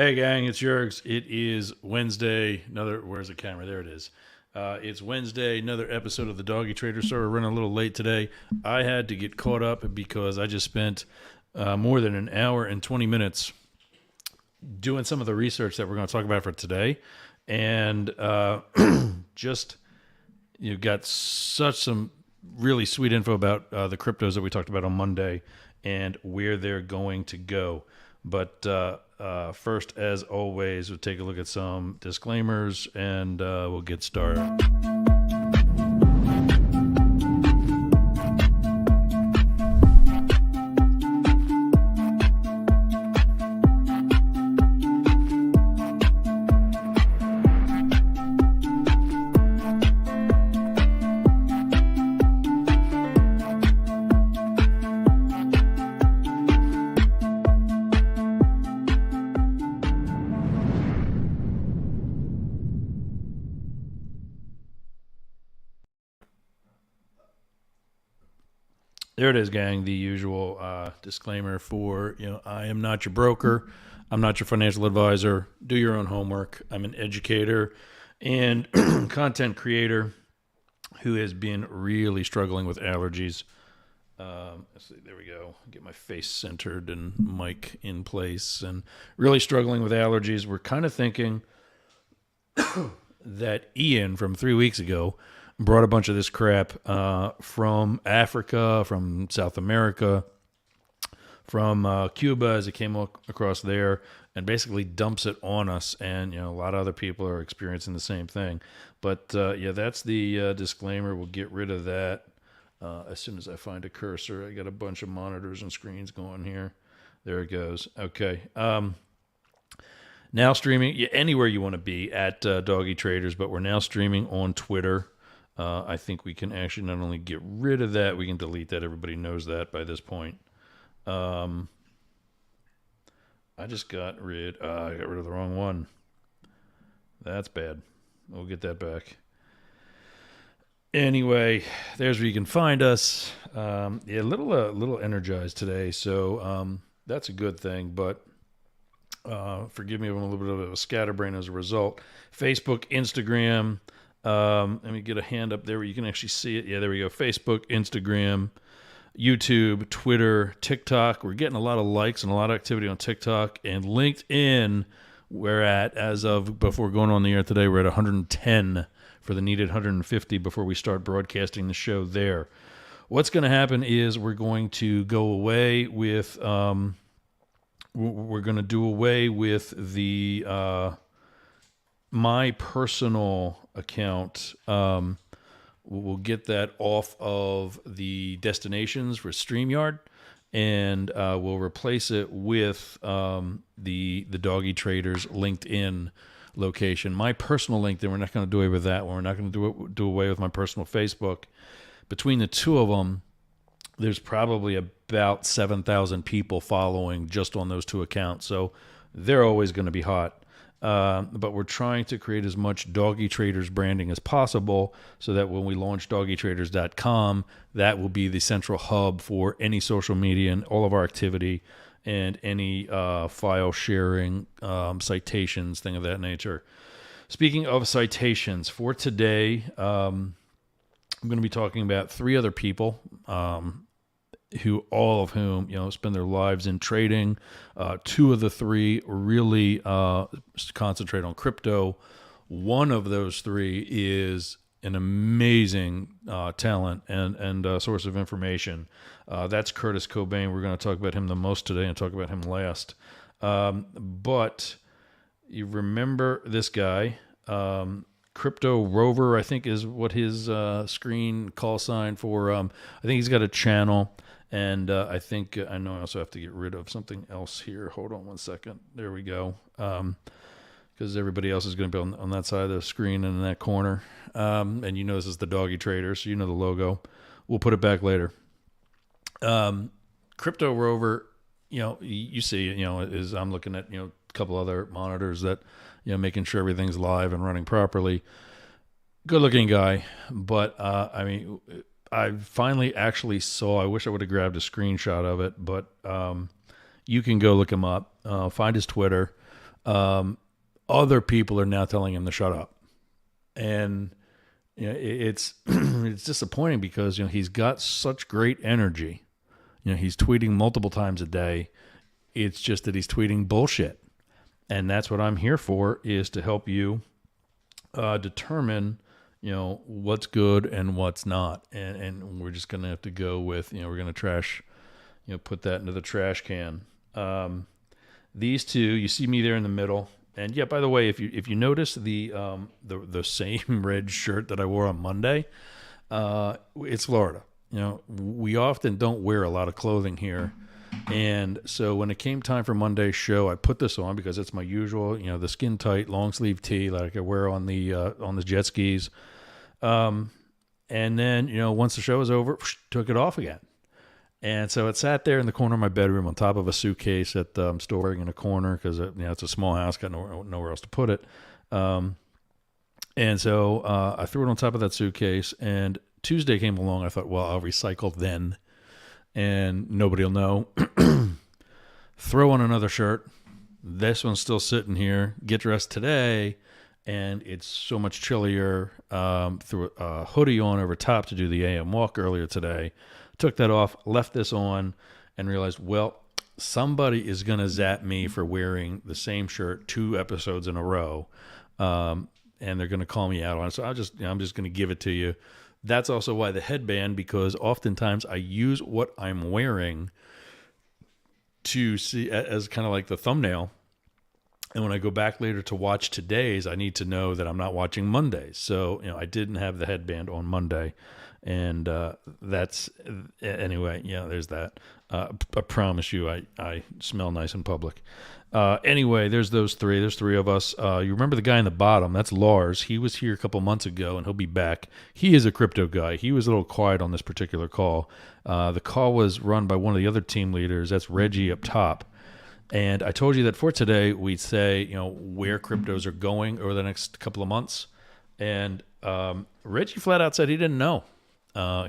Hey gang, it's Yergs. It is Wednesday. Where's the camera? There it is. It's Wednesday, another episode of the Doggy Trader. So we're running a little late today. I had to get caught up because I just spent more than an hour and 20 minutes doing some of the research that we're going to talk about for today. And just, got some really sweet info about the cryptos that we talked about on Monday and where they're going to go. But first, as always, we'll take a look at some disclaimers and we'll get started. There it is, gang. The usual disclaimer for, I am not your broker. I'm not your financial advisor. Do your own homework. I'm an educator and content creator who has been really struggling with allergies. Let's see, there we go. Get my face centered and mic in place and really struggling with allergies. We're kind of thinking that Ian from 3 weeks ago brought a bunch of this crap from Africa, from South America, from Cuba as it came across there, and basically dumps it on us. And, a lot of other people are experiencing the same thing. But, that's the disclaimer. We'll get rid of that as soon as I find a cursor. I got a bunch of monitors and screens going here. There it goes. Okay. Now streaming anywhere you want to be at Doggy Traders, but we're now streaming on Twitter. I think we can actually not only get rid of that, we can delete that. Everybody knows that by this point. I got rid of the wrong one. That's bad. We'll get that back. Anyway, there's where you can find us. A little energized today, so that's a good thing. But forgive me if I'm a little bit of a scatterbrain as a result. Facebook, Instagram. Let me get a hand up there where you can actually see it. Yeah, there we go. Facebook, Instagram, YouTube, Twitter, TikTok. We're getting a lot of likes and a lot of activity on TikTok and LinkedIn. We're at, as of before going on the air today, we're at 110 for the needed 150 before we start broadcasting the show there. What's going to happen is we're going to go away with, we're going to do away with the, my personal account. We'll get that off of the destinations for StreamYard, and we'll replace it with the Doggy Traders LinkedIn location. My personal LinkedIn, we're not going to do away with that one. We're not going to do away with my personal Facebook. Between the two of them, there's probably about 7,000 people following just on those two accounts, so they're always going to be hot. But we're trying to create as much Doggy Traders branding as possible so that when we launch doggytraders.com, that will be the central hub for any social media and all of our activity and any file sharing, citations, thing of that nature. Speaking of citations, for today, I'm going to be talking about three other people, all of whom spend their lives in trading. Two of the three really concentrate on crypto. One of those three is an amazing talent and source of information. That's Curtis Cobain. We're going to talk about him the most today and talk about him last. But you remember this guy, Crypto Rover, I think is what his screen call sign for. I think he's got a channel. And I think I know I also have to get rid of something else here. Hold on one second. There we go. Because everybody else is going to be on that side of the screen and in that corner. And this is the Doggy Trader, so the logo. We'll put it back later. Crypto Rover, you see, is I'm looking at, a couple other monitors that, making sure everything's live and running properly. Good looking guy. But, I finally actually saw, I wish I would have grabbed a screenshot of it, but you can go look him up, find his Twitter. Other people are now telling him to shut up. And it's it's disappointing because he's got such great energy. He's tweeting multiple times a day. It's just that he's tweeting bullshit. And that's what I'm here for, is to help you determine, what's good and what's not. And we're just going to have to go with, we're going to trash, put that into the trash can. These two, you see me there in the middle. And yeah, by the way, if you notice the same red shirt that I wore on Monday, it's Florida. We often don't wear a lot of clothing here. And so when it came time for Monday's show, I put this on because it's my usual, the skin tight long sleeve tee like I wear on the jet skis. And then, once the show was over, took it off again. And so it sat there in the corner of my bedroom on top of a suitcase that I'm storing in a corner because it's a small house, got nowhere else to put it. And so I threw it on top of that suitcase, and Tuesday came along. I thought, well, I'll recycle then, and nobody will know. Throw on another shirt. This one's still sitting here. Get dressed today, and it's so much chillier. Threw a hoodie on over top to do the AM walk earlier today. Took that off, left this on, and realized, well, somebody is going to zap me for wearing the same shirt 2 episodes in a row, and they're going to call me out on it. So I'm just going to give it to you. That's also why the headband, because oftentimes I use what I'm wearing to see as kind of like the thumbnail. And when I go back later to watch today's, I need to know that I'm not watching Monday's. So, I didn't have the headband on Monday. And that's, anyway, there's that. I promise you I smell nice in public. Anyway, there's those three. There's 3 of us. You remember the guy in the bottom? That's Lars. He was here a couple months ago, and he'll be back. He is a crypto guy. He was a little quiet on this particular call. The call was run by one of the other team leaders. That's Reggie up top. And I told you that for today, we'd say, where cryptos are going over the next couple of months. And Reggie flat out said he didn't know.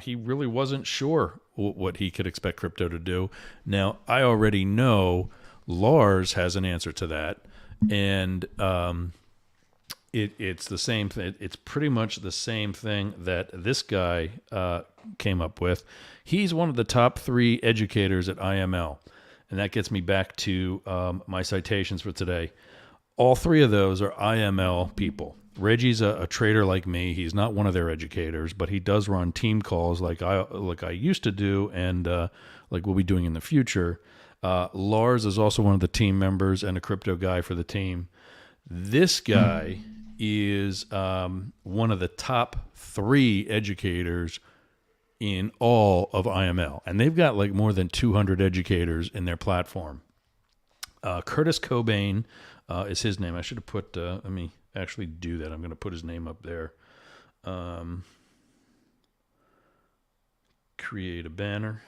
He really wasn't sure what he could expect crypto to do. Now, I already know Lars has an answer to that. And it's the same thing. It's pretty much the same thing that this guy came up with. He's one of the top 3 educators at IML. And that gets me back to my citations for today. All 3 of those are IML people. Reggie's a trader like me. He's not one of their educators, but he does run team calls like I used to do, and like we'll be doing in the future. Lars is also one of the team members and a crypto guy for the team. This guy is one of the top 3 educators in all of IML, and they've got like more than 200 educators in their platform. Curtis Cobain is his name. I should have put, let me actually do that. I'm going to put his name up there. Create a banner.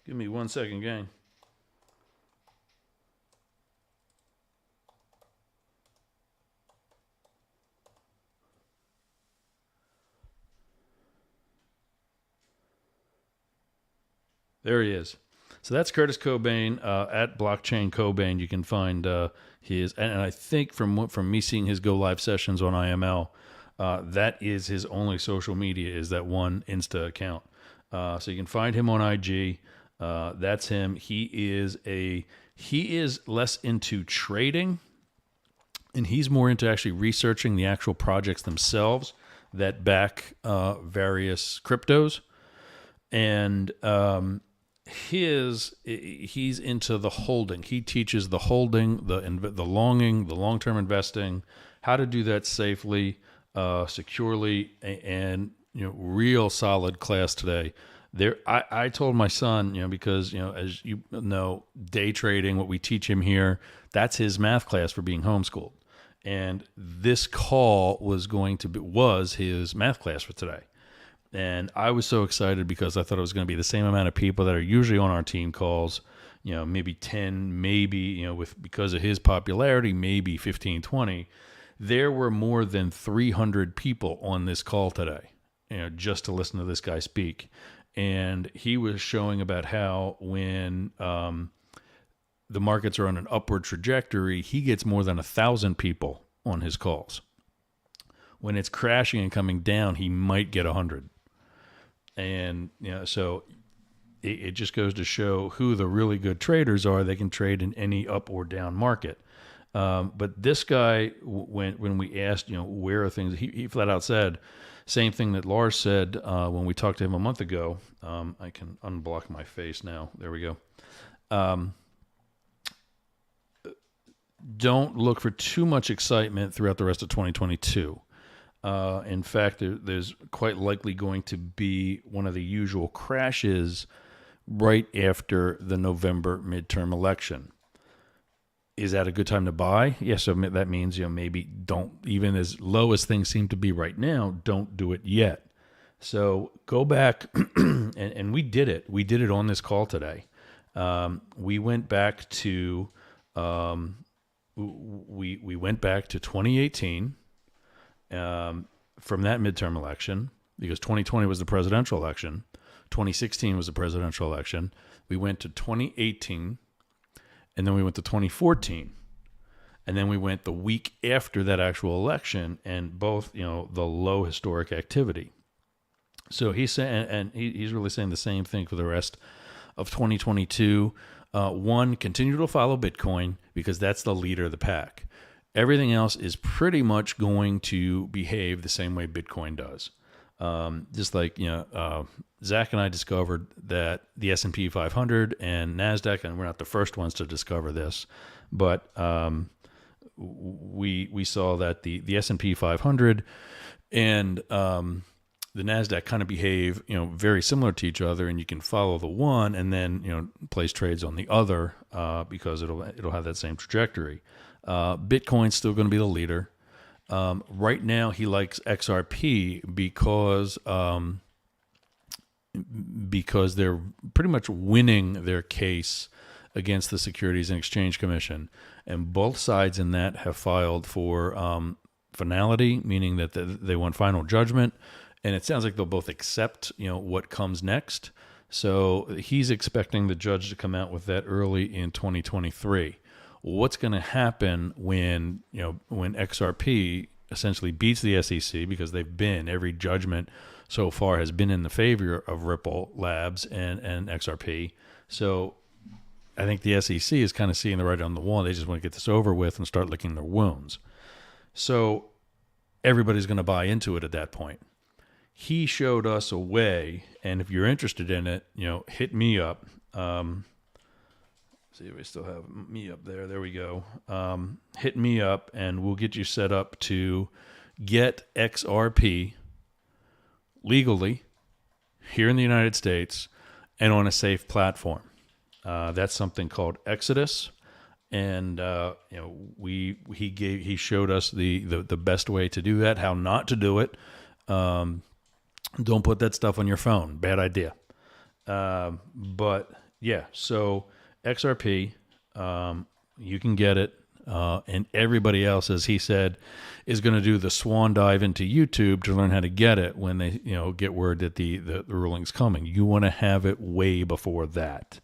Give me 1 second, gang. There he is. So that's Curtis Cobain at Blockchain Cobain. You can find his, and I think from me seeing his go live sessions on IML, that is his only social media, is that one Insta account. So you can find him on IG. That's him. He is less into trading, and he's more into actually researching the actual projects themselves that back various cryptos. And he's into the holding. He teaches the holding, the longing, the long-term investing, how to do that safely, securely, and real solid class today. I told my son, because, as you know, day trading, what we teach him here, that's his math class for being homeschooled. And this call was his math class for today. And I was so excited because I thought it was going to be the same amount of people that are usually on our team calls, maybe 10, maybe, because of his popularity, maybe 15, 20. There were more than 300 people on this call today, just to listen to this guy speak. And he was showing about how when the markets are on an upward trajectory, he gets more than 1,000 people on his calls. When it's crashing and coming down, he might get 100. And so it just goes to show who the really good traders are. They can trade in any up or down market. But this guy, when we asked, where are things, he flat out said, same thing that Lars said when we talked to him a month ago. I can unblock my face now. There we go. Don't look for too much excitement throughout the rest of 2022. In fact, there's quite likely going to be one of the usual crashes right after the November midterm election. Is that a good time to buy? Yes, so that means maybe don't, even as low as things seem to be right now, don't do it yet. So go back, and we did it. We did it on this call today. We went back to we went back to 2018 from that midterm election, because 2020 was the presidential election. 2016 was the presidential election. We went to 2018, and then we went to 2014, and then we went the week after that actual election, and both, the low historic activity. So he's saying, and he's really saying the same thing for the rest of 2022. One, continue to follow Bitcoin, because that's the leader of the pack. Everything else is pretty much going to behave the same way Bitcoin does. Just like, Zach and I discovered that the S&P 500 and NASDAQ, and we're not the first ones to discover this, but we saw that the S&P 500 and the NASDAQ kind of behave, very similar to each other, and you can follow the one and then, place trades on the other because it'll have that same trajectory. Bitcoin's still going to be the leader. Right now, he likes XRP because they're pretty much winning their case against the Securities and Exchange Commission, and both sides in that have filed for finality, meaning that they want final judgment, and it sounds like they'll both accept, what comes next. So he's expecting the judge to come out with that early in 2023. What's going to happen when XRP essentially beats the SEC, because every judgment so far has been in the favor of Ripple Labs and XRP. So I think the SEC is kind of seeing the writing on the wall. They just want to get this over with and start licking their wounds. So everybody's going to buy into it at that point. He showed us a way, and if you're interested in it, hit me up. See if we still have me up there. There we go. Hit me up, and we'll get you set up to get XRP legally here in the United States and on a safe platform. That's something called Exodus, and he showed us the best way to do that, how not to do it. Don't put that stuff on your phone. Bad idea. But yeah, so XRP, you can get it, and everybody else, as he said, is going to do the swan dive into YouTube to learn how to get it when they, get word that the ruling's coming. You want to have it way before that.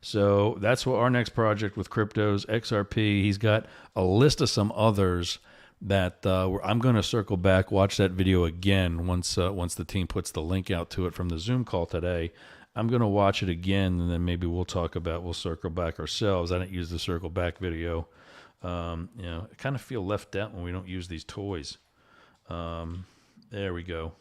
So that's what our next project with cryptos, XRP. He's got a list of some others that I'm going to circle back, watch that video again once the team puts the link out to it from the Zoom call today. I'm going to watch it again, and then maybe we'll circle back ourselves. I didn't use the circle back video. I kind of feel left out when we don't use these toys. There we go.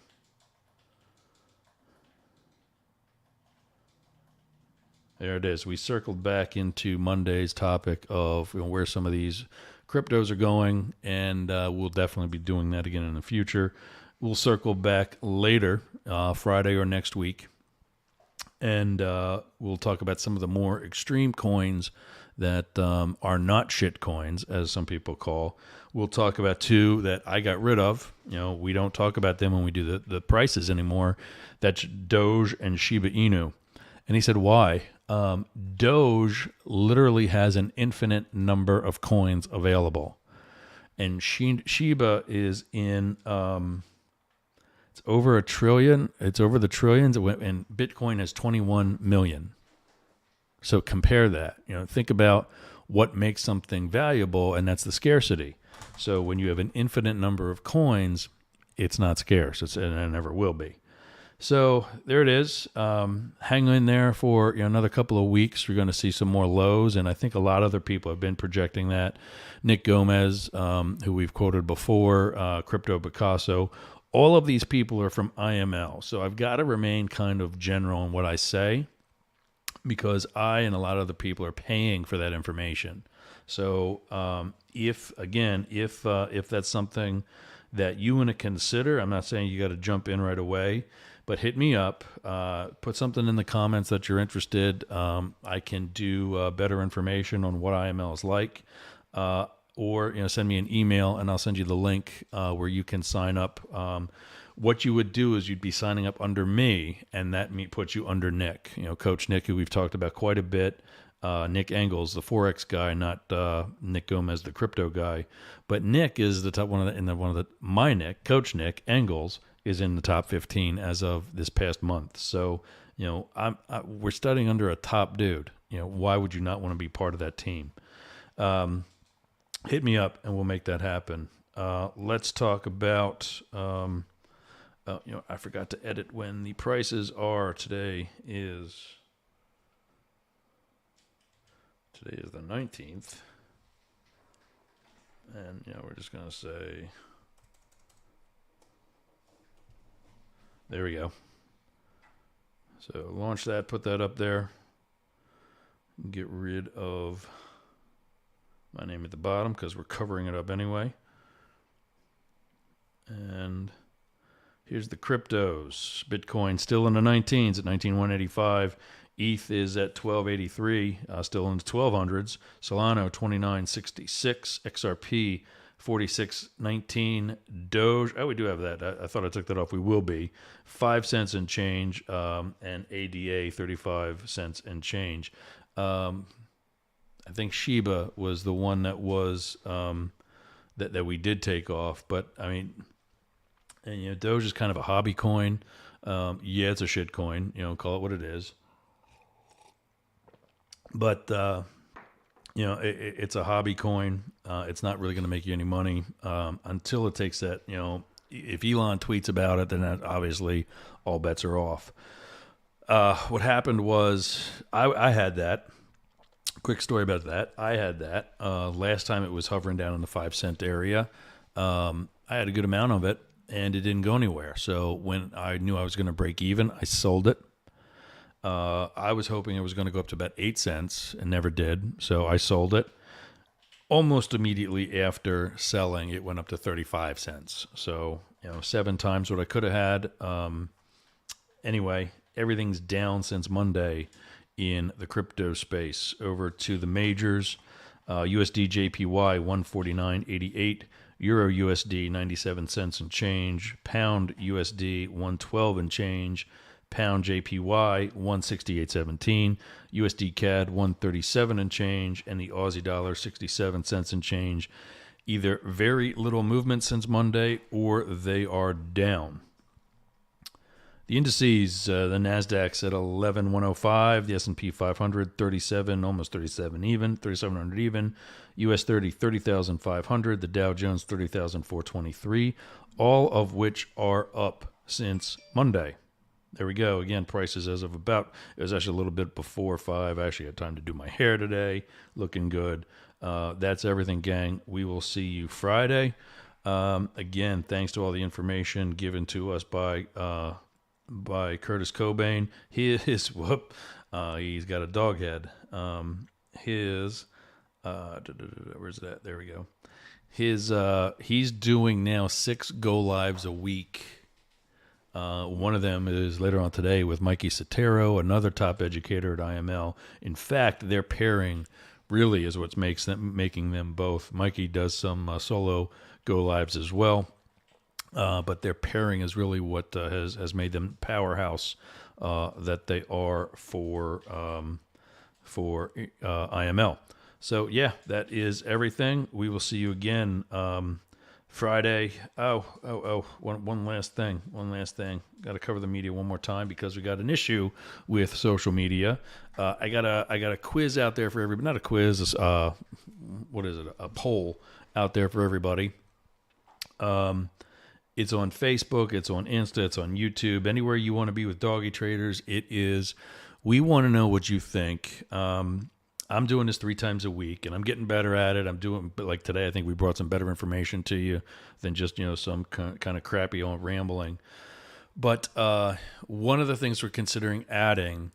There it is. We circled back into Monday's topic of where some of these cryptos are going, and we'll definitely be doing that again in the future. We'll circle back later, Friday or next week, and we'll talk about some of the more extreme coins that are not shit coins, as some people call. We'll talk about two that I got rid of. We don't talk about them when we do the prices anymore. That's Doge and Shiba Inu. And he said, why? Doge literally has an infinite number of coins available. and Shiba is in. It's over a trillion. It's over the trillions, and Bitcoin has 21 million. So compare that. Think about what makes something valuable, and that's the scarcity. So when you have an infinite number of coins, it's not scarce. And it never will be. So there it is. Hang in there for another couple of weeks. You're going to see some more lows, and I think a lot of other people have been projecting that. Nick Gomez, who we've quoted before, Crypto Picasso. All of these people are from IML. So I've got to remain kind of general in what I say, because I and a lot of other people are paying for that information. So if that's something that you want to consider, I'm not saying you got to jump in right away, but hit me up. Put something in the comments that you're interested. I can do better information on what IML is like, or send me an email and I'll send you the link where you can sign up. What you would do is you'd be signing up under me, and that puts you under Nick, Coach Nick, who we've talked about quite a bit. Nick Engels, the Forex guy, not Nick Gomez, the crypto guy. But Nick is the top my Nick, Coach Nick Engels, is in the top 15 as of this past month. So, we're studying under a top dude. Why would you not want to be part of that team? Hit me up and we'll make that happen. Let's talk about, I forgot to edit when the prices are. Today is the 19th. And, we're just going to say, there we go. So launch that, put that up there. Get rid of my name at the bottom because we're covering it up anyway. And here's the cryptos. Bitcoin still in the 19s at 19,185. ETH is at 1283, still in the 1200s. Solana 2966. XRP 4619. Doge, we do have that. I thought I took that off. We will be 5 cents and change, and ADA 35 cents and change. I think Shiba was the one that was that we did take off, but I mean, and Doge is kind of a hobby coin. Yeah, it's a shit coin. Call it what it is. But it's a hobby coin. It's not really going to make you any money until it takes that. If Elon tweets about it, then obviously all bets are off. What happened was I had that. Quick story about that. I had that. Last time it was hovering down in the 5 cent area. I had a good amount of it, and it didn't go anywhere. So when I knew I was going to break even, I sold it. I was hoping it was going to go up to about 8 cents and never did. So I sold it. Almost immediately after selling, it went up to 35 cents. So, 7 times what I could have had. Anyway, everything's down since Monday in the crypto space. Over to the majors. USD JPY 149.88. Euro USD 97 cents and change. Pound USD 112 and change. Pound JPY 168.17, USD CAD 137 and change, and the Aussie dollar 67 cents and change. Either very little movement since Monday or they are down. The indices, the Nasdaq's at 11,105, the S&P 500 37, almost 37 even, 3,700 even, US 30,500, the Dow Jones 30,423, all of which are up since Monday. There we go. Again, prices as of it was actually a little bit before 5. I actually had time to do my hair today. Looking good. That's everything, gang. We will see you Friday. Again, thanks to all the information given to us by Curtis Cobain. He's got a dog head. Where's that? There we go. He's doing now 6 go lives a week. One of them is later on today with Mikey Sotero, another top educator at IML. In fact, their pairing really is what's making them both. Mikey does some solo go lives as well, but their pairing is really what has made them powerhouse that they are for IML. So yeah, that is everything. We will see you again Friday. One last thing. One last thing. Got to cover the media one more time because we got an issue with social media. I got a quiz out there for everybody. Not a quiz. What is it? A poll out there for everybody. It's on Facebook. It's on Insta. It's on YouTube. Anywhere you want to be with Doggy Traders, it is. We want to know what you think. I'm doing this 3 times a week, and I'm getting better at it. But like today, I think we brought some better information to you than just some kind of crappy old rambling. But one of the things we're considering adding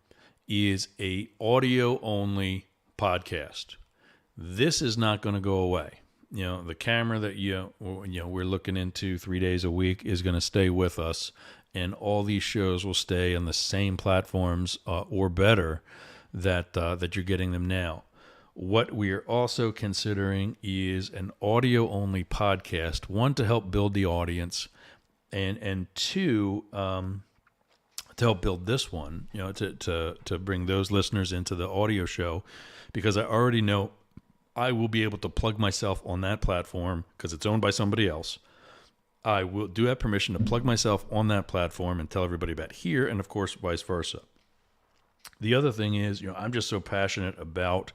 is a audio only podcast. This is not going to go away. The camera that we're looking into 3 days a week is going to stay with us, and all these shows will stay on the same platforms or better that you're getting them now. What we are also considering is an audio only podcast. 1, to help build the audience, and 2, to help build this one. To bring those listeners into the audio show, because I already know I will be able to plug myself on that platform because it's owned by somebody else. I do have permission to plug myself on that platform and tell everybody about here, and of course, vice versa. The other thing is, I'm just so passionate about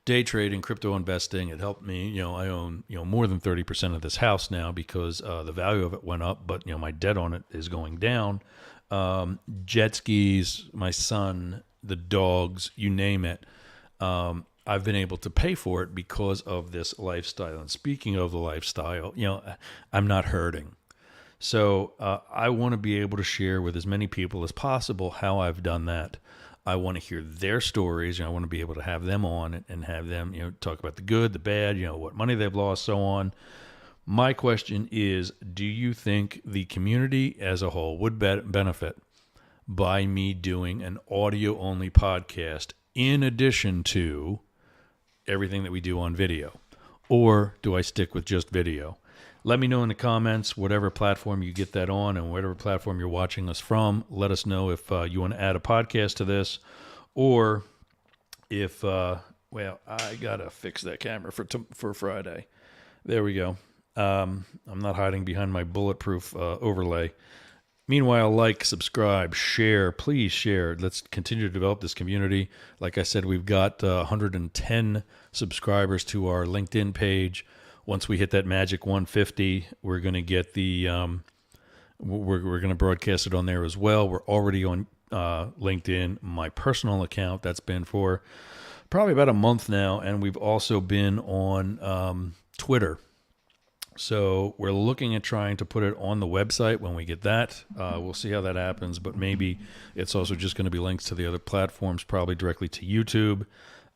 day trading, crypto investing. It helped me. I own, more than 30% of this house now because the value of it went up, but, my debt on it is going down. Jet skis, my son, the dogs, you name it. I've been able to pay for it because of this lifestyle. And speaking of the lifestyle, I'm not hurting. So I want to be able to share with as many people as possible how I've done that. I want to hear their stories. I want to be able to have them on and have them, talk about the good, the bad, what money they've lost, so on. My question is, do you think the community as a whole would benefit by me doing an audio-only podcast in addition to everything that we do on video? Or do I stick with just video? Let me know in the comments, whatever platform you get that on and whatever platform you're watching us from. Let us know if you want to add a podcast to this, or if, I got to fix that camera for Friday. There we go. I'm not hiding behind my bulletproof overlay. Meanwhile, like, subscribe, share. Please share. Let's continue to develop this community. Like I said, we've got 110 subscribers to our LinkedIn page. Once we hit that magic 150, we're going to get the we're going to broadcast it on there as well. We're already on LinkedIn, my personal account. That's been for probably about a month now, and we've also been on Twitter. So we're looking at trying to put it on the website when we get that. We'll see how that happens, but maybe it's also just going to be links to the other platforms, probably directly to YouTube,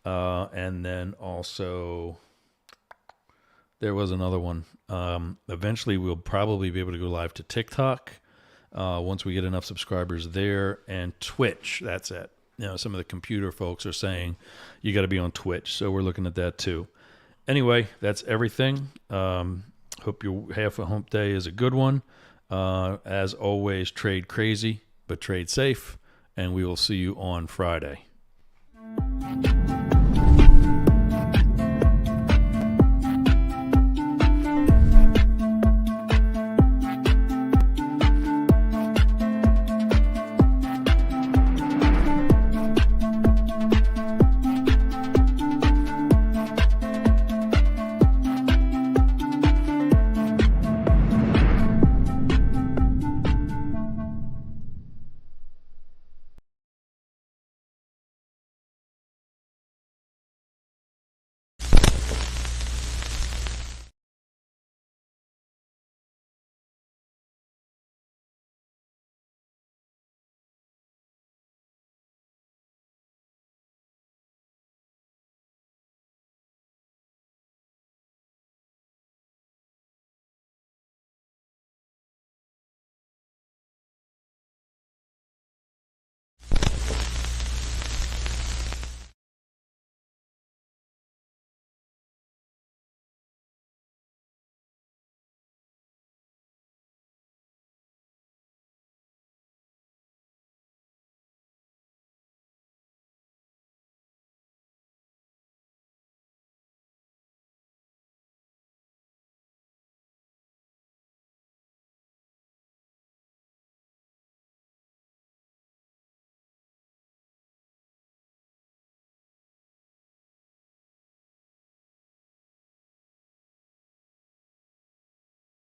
and then also. There was another one. Eventually, we'll probably be able to go live to TikTok once we get enough subscribers there, and Twitch. That's it. Some of the computer folks are saying you got to be on Twitch, so we're looking at that too. Anyway, that's everything. Hope your half a hump day is a good one. As always, trade crazy, but trade safe, and we will see you on Friday.